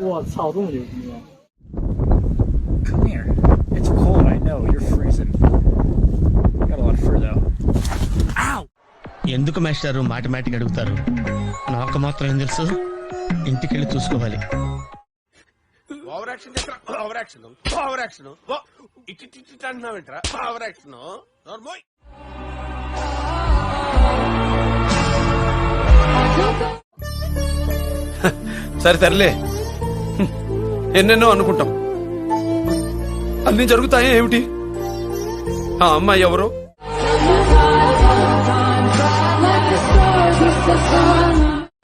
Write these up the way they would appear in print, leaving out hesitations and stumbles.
我操，这么牛逼吗 Come here. It's cold, I know. You're freezing. Got a lot of fur though. Ow! ఎందుకు మాస్టారు మాటిమాటికి అడుగుతారు? నాకు మాత్రం ఏం తెలుసు? ఇంటికెళ్ళి చూసుకోవాలి. ఓవర్ యాక్షన్ చేస్తా. Over action. Over action. ఇట్టి అంటున్నావేంట్రా? Over action. నార్మల్. సరే తరలే, ఎన్నెన్నో అనుకుంటాం, అన్ని జరుగుతాయి ఏమిటి? ఆ అమ్మాయి ఎవరు?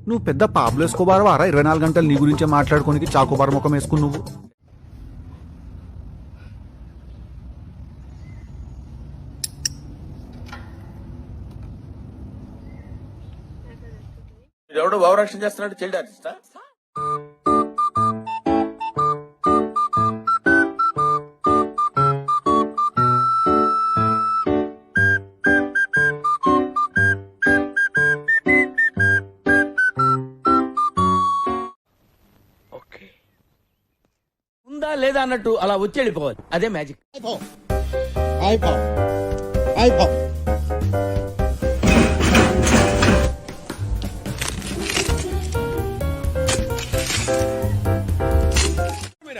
నువ్వు పెద్ద పాబ్లో ఎస్కోబార్ వారా 24 గంటలు నీ గురించే మాట్లాడుకోనికి చాకోబార్ ముఖం వేసుకుని నువ్వు. ఎవడో ఓవర్ యాక్షన్ చేస్తున్నాడు, చైల్డ్ ఆర్టిస్టా? ఉందా లేదా అన్నట్టు అలా వచ్చి వెళ్ళిపోవాలి, అదే మ్యాజిక్.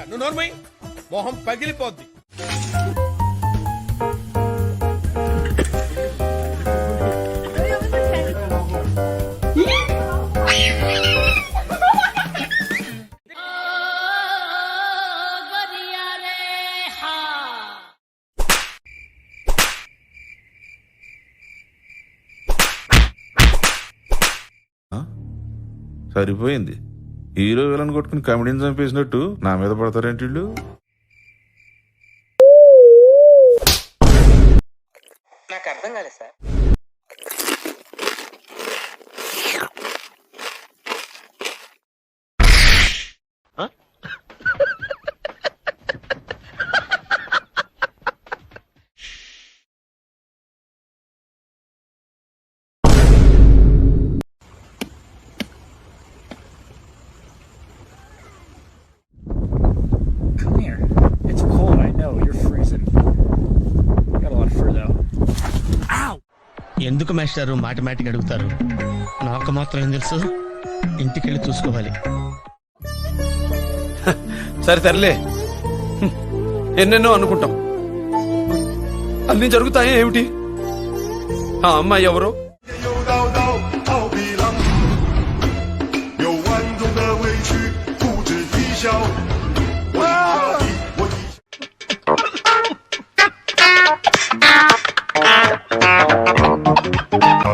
నువ్వు నోర్మై, మొహం పగిలిపోద్ది. సరిపోయింది. హీరో విలన్ కొట్టుకుని కమెడీని చంపేసినట్టు నా మీద పడతారేంటి వీళ్ళు? నాకు అర్థం కాలేదు sir. Come here. It's cold, I know. You're freezing. Got a lot of fur though. Ow! ఎందుకు మాస్టారు మాటిమాటికి అడుగుతారు? నాకు మాత్రం ఏం తెలుసు? ఇంటికెళ్ళి చూసుకోవాలి. సరే తరలే, ఎన్నెన్నో అనుకుంటాం, అన్ని జరుగుతాయి ఏమిటి? ఆ అమ్మాయి ఎవరు?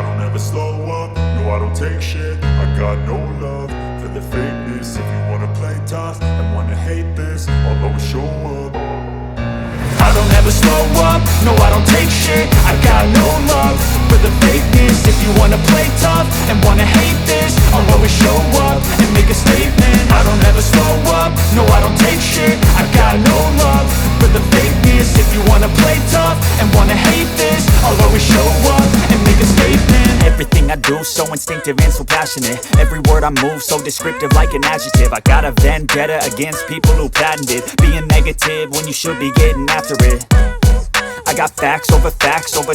I don't ever slow up, no I don't take shit. I got no love for the fakeness. If you wanna play tough and wanna hate this, I'll always show up and make a statement. I don't ever slow up, no I don't take shit. I got no love for the fakeness. If you wanna play tough and wanna hate this, I'll always show up and make a statement. Everything I do so instinctive and so passionate. Every word I move so descriptive like an adjective. I got a vendetta against people who patented being negative when you should be getting after it. I got facts over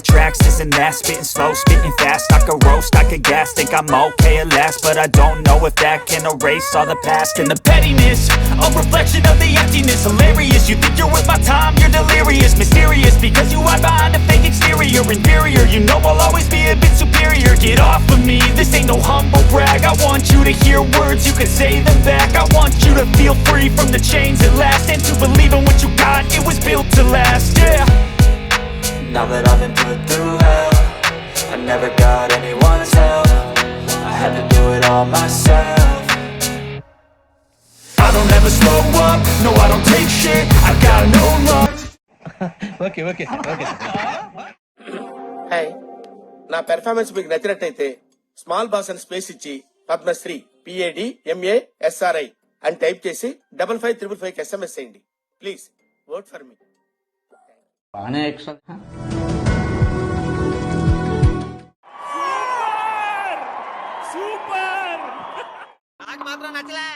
tracks, this and that. Spitting slow, spitting fast. I could roast, I could gas. Think I'm okay at last, but I don't know if that can erase all the past. And the pettiness, a reflection of the emptiness. Hilarious, you think you're worth my time, you're delirious. Mysterious, because you hide behind a fake exterior. Inferior, you know I'll always be a bit superior. Get off of me, this ain't no humble brag. I want you to hear words, you can say them back. I want you to feel free from the chains that last, and to believe in what you got, it was built to last, yeah. Now that I've been put through hell, I never got anyone's help. I had to do it all myself. I don't ever slow up, no I don't take shit. I got no love. Okay. Hi, నా performance మీకు నచ్చినట్టయితే small boss అని space ఇచ్చి Padmashri PADMASRI అని type చేసి 555555 SMS చేయండి. Please vote for me. బాగానే super. నాకు మాత్రం నచ్చలే.